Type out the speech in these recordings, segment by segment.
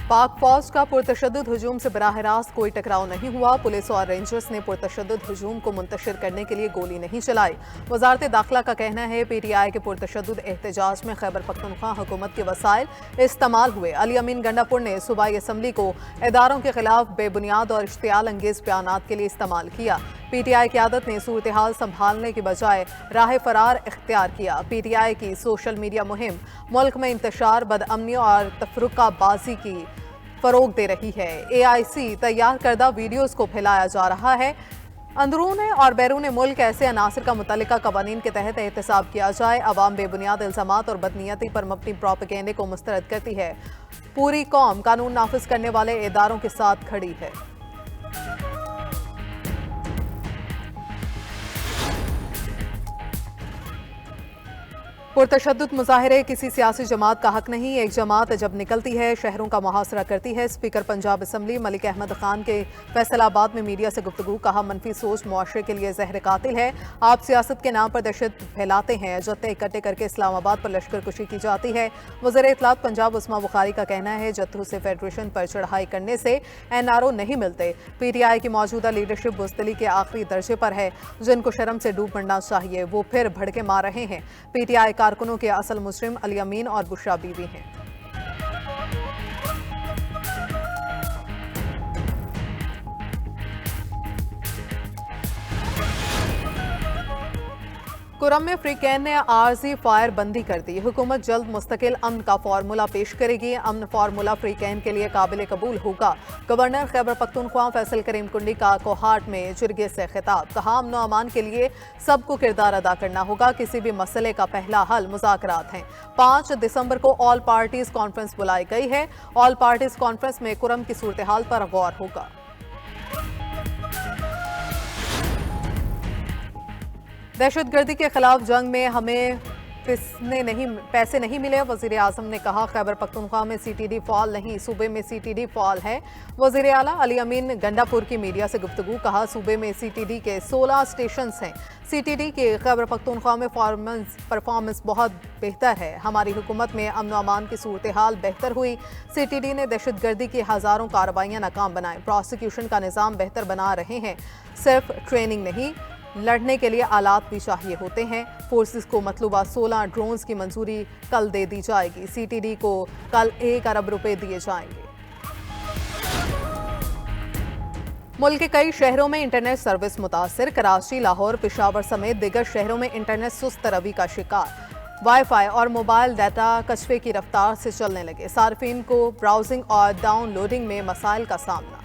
पाक फौज का पुरतशद्दुद हुजूम से बराह रास्त कोई टकराव नहीं हुआ। पुलिस और रेंजर्स ने पुरतशद्दुद हुजूम को मुंतशिर करने के लिए गोली नहीं चलाई। वजारत दाखिला का कहना है PTI के पुरतशद्दुद एहतजाज में खैबर पख्तूनख्वा हुकूमत के वसाइल इस्तेमाल हुए। अली अमीन गंडापुर ने सूबाई असम्बली को इदारों के खिलाफ बेबुनियाद और इश्तियाल अंगेज बयानात के लिए इस्तेमाल किया। PTI क़यादत ने सूरत हाल संभालने के बजाय राह फरार इख्तियार किया। PTI की सोशल मीडिया मुहिम मुल्क में इंतशार, बदअमनी और तफरुकाबाजी की फरोग दे रही है। AIC तैयार करदा वीडियोस को फैलाया जा रहा है। अंदरून और बैरून मुल्क ऐसे अनासर का मुतल्लिका कवानीन के तहत एहतसाब किया जाए। अवाम बेबुनियाद इल्ज़ामात और बदनीयती पर मबनी प्रोपेगेंडे को मुस्तरद करती है। पूरी कौम कानून नाफिज करने वाले इदारों के साथ खड़ी है। पुरतशद्दुद मुजाहिरे किसी सियासी जमात का हक नहीं। एक जमात जब निकलती है शहरों का मुहासरा करती है। स्पीकर पंजाब असम्बली मलिक अहमद खान के फैसलाबाद में मीडिया से गुफ्तगू, कहा मनफी सोच मुआशरे के लिए जहर कातिल है। आप सियासत के नाम पर दहशत फैलाते हैं। जत्थे इकट्ठे करके इस्लामाबाद पर लश्कर कुशी की जाती है। वज़ीर इत्तलात पंजाब उस्मा बुखारी का कहना है जत्थों से फेडरेशन पर चढ़ाई करने से NRO नहीं मिलते। PTI की मौजूदा लीडरशिप बुज़दिली के आखिरी दर्जे पर है। जिनको शर्म से डूब मरना चाहिए वो फिर भड़के मार रहे हैं। PTI कारकुनों के असल मुजरिम अली अमीन और बुशरा बीवी हैं। कुरम में फ्रीकैन ने आर्जी फायर बंदी कर दी। हुकूमत जल्द मुस्तकिल अमन का फार्मूला पेश करेगी। अमन फार्मूला फ्रीकैन के लिए काबिल कबूल होगा। गवर्नर खैबर पख्तूनख्वा फैसल करीम कुंडी का कोहाट में जिरगे से खिताब, कहा अमन अमान के लिए सबको किरदार अदा करना होगा। किसी भी मसले का पहला हल मुज़ाकरात हैं। 5 दिसंबर को ऑल पार्टीज कॉन्फ्रेंस बुलाई गई है। ऑल पार्टीज कॉन्फ्रेंस में कुरम की सूरत हाल पर गौर होगा। दहशतगर्दी के खिलाफ जंग में हमें पैसे नहीं मिले। वज़ीर आज़म ने कहा खैबर पख्तूनख्वा में CTD फॉल नहीं, सूबे में CTD फॉल है। वज़ीर आला अली अमीन गंडापुर की मीडिया से गुफ्तगू, कहा सूबे में CTD के 16 स्टेशंस हैं। CTD के खैबर पख्तूनख्वा में परफॉर्मेंस बहुत बेहतर है। हमारी हुकूमत में अमन अमान की सूरत हाल बेहतर हुई। CTD ने दहशतगर्दी की हज़ारों कार्रवाइयाँ नाकाम बनाई। प्रोसिक्यूशन का निज़ाम बेहतर बना रहे हैं। सिर्फ ट्रेनिंग नहीं, लड़ने के लिए आलात भी चाहिए होते हैं। फोर्सेस को मतलूबा 16 ड्रोन्स की मंजूरी कल दे दी जाएगी। CTD को कल 1 अरब रुपए दिए जाएंगे। मुल्क के कई शहरों में इंटरनेट सर्विस मुतासिर। कराची, लाहौर, पेशावर समेत दीगर शहरों में इंटरनेट सुस्त रवि का शिकार। वाईफाई और मोबाइल डाटा कछुए की रफ्तार से चलने लगे। सार्फिन को ब्राउजिंग और डाउनलोडिंग में मसाइल का सामना।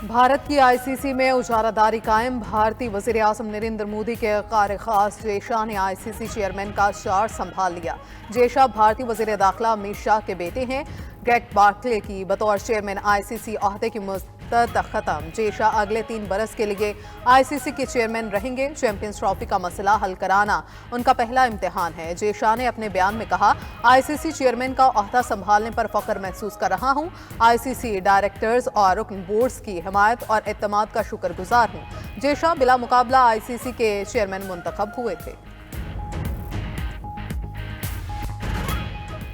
भारत की ICC में उजारादारी कायम। भारतीय वज़ीर आज़म नरेंद्र मोदी के कार खास जेशा ने ICC चेयरमैन का चार्ज संभाल लिया। जेशा भारतीय वज़ीर दाखिला अमित शाह के बेटे हैं। ग्रेग बार्कले की बतौर चेयरमैन ICC ओहदे की मुद्दत खत्म। जेशा अगले 3 बरस के लिए ICC के चेयरमैन रहेंगे। चैंपियंस ट्रॉफी का मसला हल कराना उनका पहला इम्तिहान है। जेशा ने अपने बयान में कहा, ICC चेयरमैन का ओहदा संभालने पर फख्र महसूस कर रहा हूँ। ICC डायरेक्टर्स और रुकन बोर्ड्स की हिमायत और एतमाद का शुक्रगुजार हूँ। जेशा बिला मुकाबला ICC के चेयरमैन मुंतखब हुए थे।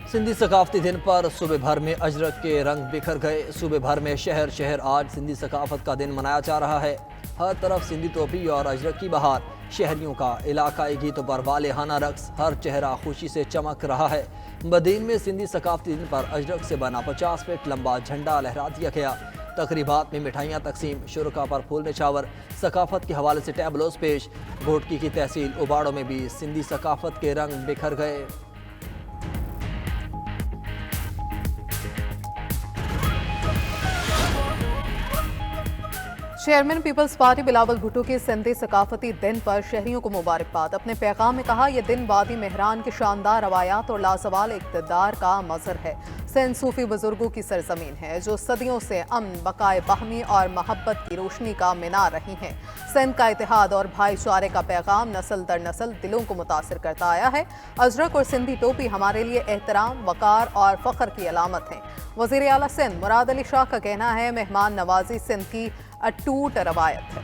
सिंधी सकाफती दिन पर सूबे भर में अजरक के रंग बिखर गए। सूबे भर में शहर शहर आज सिंधी सकाफत का दिन मनाया जा रहा है। हर तरफ सिंधी टोपी और अजरक की बहार। शहरियों का इलाकाई गीतों पर वालेहाना रक्स, हर चेहरा खुशी से चमक रहा है। मदीन में सिंधी सकाफती दिन पर अजरक से बना 50 फीट लंबा झंडा लहरा दिया गया। तकरीबात में मिठाइयाँ तकसीम, शुरका पर फूल निछावर, सकाफत के हवाले से टैबलोस पेश। घोटकी की तहसील उबाड़ों में भी सिंधी सकाफत के रंग बिखर गए। Chairman peoples party Bilawal Bhutto के सिंधी सकाफती दिन पर शहरियों को मुबारकबाद। अपने पैगाम में कहा, यह दिन वादी मेहरान के शानदार रवायात और लाजवाल इक़्तिदार का मज़हर है। सिंध सूफी बुजुर्गों की सरजमीन है जो सदियों से अमन, बकाए बाहमी और मोहब्बत की रोशनी का मीनार रही हैं। सिंध का इतिहाद और भाईचारे का पैगाम नस्ल दर नस्ल दिलों को मुतासिर करता आया है। अजरक और सिंधी टोपी हमारे लिए एहतराम, वकार और फ़ख्र की अलामत है। वज़ीर आला सिंध मुराद अली शाह का कहना है, मेहमान नवाजी सिंध की अटूट रवायत है।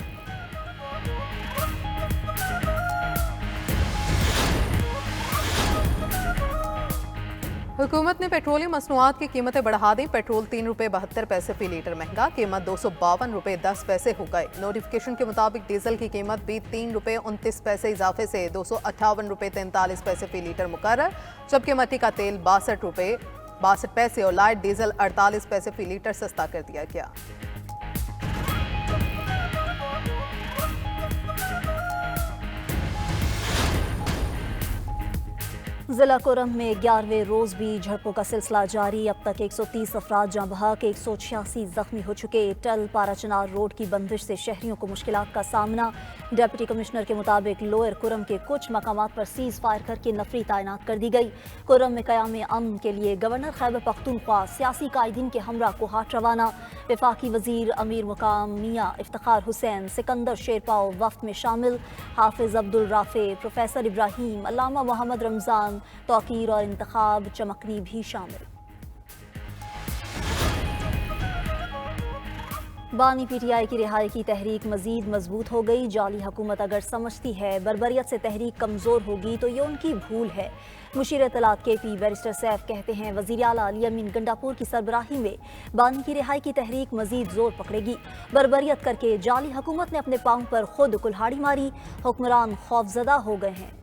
हुकूमत ने पेट्रोलियम मसनूआत की कीमतें बढ़ा दी। पेट्रोल 3 रुपये 72 पैसे फी लीटर महंगा, कीमत 252 रुपये 10 पैसे हो गए। नोटिफिकेशन के मुताबिक डीजल की कीमत भी 3 रुपये 29 पैसे इजाफे से 258 रुपये 43 पैसे फी लीटर मुकर्रर, जबकि मट्टी का तेल 62 रुपये 62 पैसे और लाइट डीजल 48 पैसे फी लीटर सस्ता कर दिया गया। जिला कोरम में 11वें रोज भी झड़पों का सिलसिला जारी। अब तक 130 अफराद जाँ बहक, 186 जख्मी हो चुके। टल पाराचनार रोड की बंदिश से शहरियों को मुश्किलात का सामना। डिप्टी कमिश्नर के मुताबिक लोअर कुरम के कुछ मकामात पर सीज फायर करके नफरी तैनात कर दी गई। कुरम में क़याम अमन के लिए गवर्नर खैबर पख्तूनख्वा सियासी कायदीन के हमरा कोहाट रवाना। वफाकी वजीर अमीर मुकाम मियाँ इफ्तिखार हुसैन, सिकंदर शेरपाओ वफ्द में शामिल। हाफिज अब्दुल राफे, प्रोफेसर इब्राहीम, अल्लामा मोहम्मद रमज़ान, तौकीर और इंतखाब चमकनी भी शामिल। बानी पीटीआई की रिहाई की तहरीक मजीद मजबूत हो गई। जाली हुकूमत अगर समझती है बर्बरियत से तहरीक कमज़ोर होगी तो ये उनकी भूल है। मुशीर इत्तलात KP बैरिस्टर सैफ कहते हैं वज़ीर आला अली अमीन गंडापुर की सरबराही में बानी की रिहाई की तहरीक मजीद जोर पकड़ेगी। बर्बरियत करके जाली हुकूमत ने अपने पाँव पर खुद कुल्हाड़ी मारी। हुक्मरान खौफजदा हो गए हैं।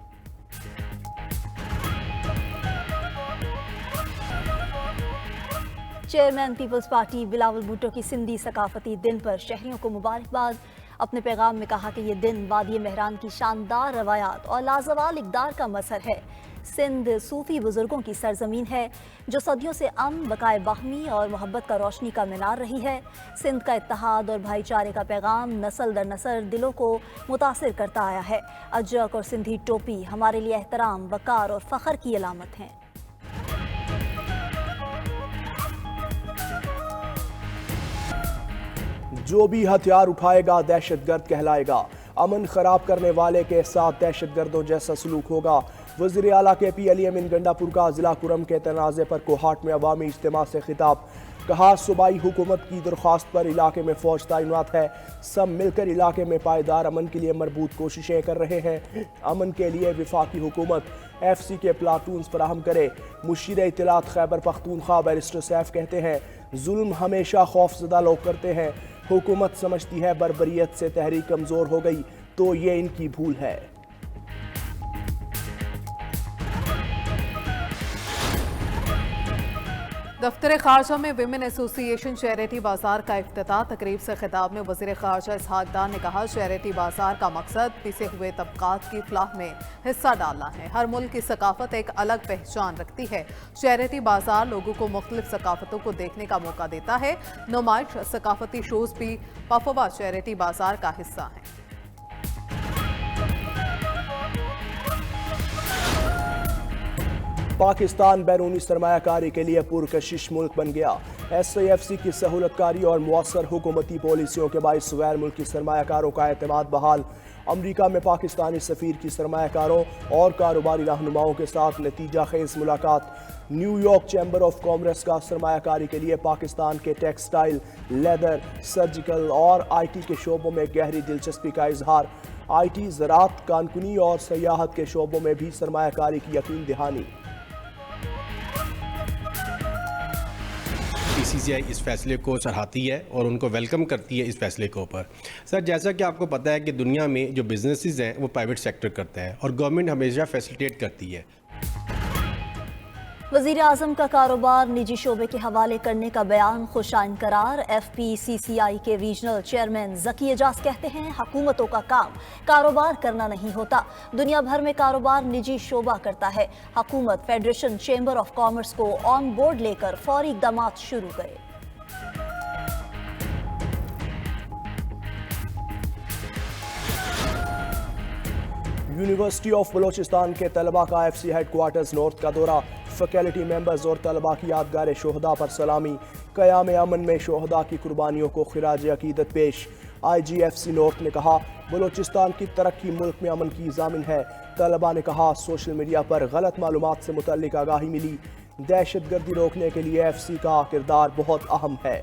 Chairman peoples party Bilawal Bhutto की सिंधी सकाफती दिन पर शहरियों को मुबारकबाद। अपने पैगाम में कहा कि ये दिन वादी मेहरान की शानदार रवायात और लाजवाल इक़दार का मसर है। सिंध सूफी बुजुर्गों की सरजमीन है जो सदियों से अमन, बकाए बाहमी और मोहब्बत का रोशनी का मीनार रही है। सिंध का इत्तेहाद और भाईचारे का पैगाम नस्ल दर नस्ल दिलों को मुतासिर करता आया है। अजरक और सिंधी टोपी हमारे लिए एहतराम, वक़ार और फ़ख्र की अलामत हैं। जो भी हथियार उठाएगा दहशतगर्द कहलाएगा। अमन खराब करने वाले के साथ दहशतगर्दों जैसा सलूक होगा। वज़ीर आला KP अली अमीन गंडापुर का जिला कुरम के तनाज़े पर कोहाट में अवामी इज्तिमा से खिताब। कहा सूबाई हुकूमत की दरख्वास्त पर इलाके में फौज तैनात है। सब मिलकर इलाके में पायदार अमन के लिए मरबूत कोशिशें कर रहे हैं। अमन के लिए वफाकी हुकूमत FC के प्लाटून्स फराहम करे। मुशीर इत्तलात खैबर पख्तूनख्वा बैरिस्टर सैफ कहते हैं जुल्म हमेशा खौफजदा लोग करते हैं। हुकूमत समझती है बर्बरियत से तहरीक कमज़ोर हो गई तो ये इनकी भूल है। दफ्तर खारजा में विमेन एसोसिएशन चैरिटी बाजार का इफ्तिताह। तकरीब से खिताब में वज़ीर खारजा इसहाक डार ने कहा चैरिटी बाजार का मकसद पिसे हुए तबकात की फलाह में हिस्सा डालना है। हर मुल्क की सकाफत एक अलग पहचान रखती है। चैरिटी बाजार लोगों को मुख्तलिफ सकाफतों को देखने का मौका देता है। नुमाइश, सकाफती शोज़ भी पफवा चैरिटी बाजार का हिस्सा हैं। पाकिस्तान बैरूनी सरमायाकारी के लिए पुरकशिश मुल्क बन गया। SAFC की सहूलतकारी और मुअस्सर हुकूमती पॉलिसियों के बाइस गैर मुल्की सरमायाकारों का एतमाद बहाल। अमरीका में पाकिस्तानी सफ़ीर की सरमायाकारों और कारोबारी रहनुमाओं के साथ नतीजा खेज मुलाकात। न्यूयॉर्क चैम्बर ऑफ कॉमर्स का सरमायाकारी के लिए पाकिस्तान के टेक्सटाइल, लेदर, सर्जिकल और IT के शोबों में गहरी दिलचस्पी का इजहार। IT, ज़राअत, कानकुनी और सयाहत के शोबों में भी सरमायाकारी की यकीन दहानी। PCCI इस फैसले को सराहती है और उनको वेलकम करती है इस फैसले के ऊपर। सर, जैसा कि आपको पता है कि दुनिया में जो बिजनेसेस हैं वो प्राइवेट सेक्टर करता है और गवर्नमेंट हमेशा फैसिलिटेट करती है। वज़ीर आज़म का कारोबार निजी शोबे के हवाले करने का बयान खुशाइन करार। FPCCI के रीजनल चेयरमैन ज़की एजाज कहते हैं हुकूमतों का काम कारोबार करना नहीं होता। दुनिया भर में कारोबार निजी शोबा करता है। हुकूमत फेडरेशन चैम्बर ऑफ कॉमर्स को ऑन बोर्ड लेकर फौरी इक़दामात शुरू करे। यूनिवर्सिटी ऑफ बलोचिस्तान के तलबा का FC हेडक्वार्टर्स नॉर्थ का दौरा। फैकल्टी मेंबर्स और तलबा की यादगार शोहदा पर सलामी। क़याम अमन में शोहदा की कुर्बानियों को खिराज अकीदत पेश। IGFC नॉर्थ ने कहा बलोचिस्तान की तरक्की मुल्क में अमन की ज़ामिन है। तलबा ने कहा सोशल मीडिया पर गलत मालूमात से मुतल्लिक आगाही मिली। दहशत गर्दी रोकने के लिए FC का किरदार बहुत अहम है।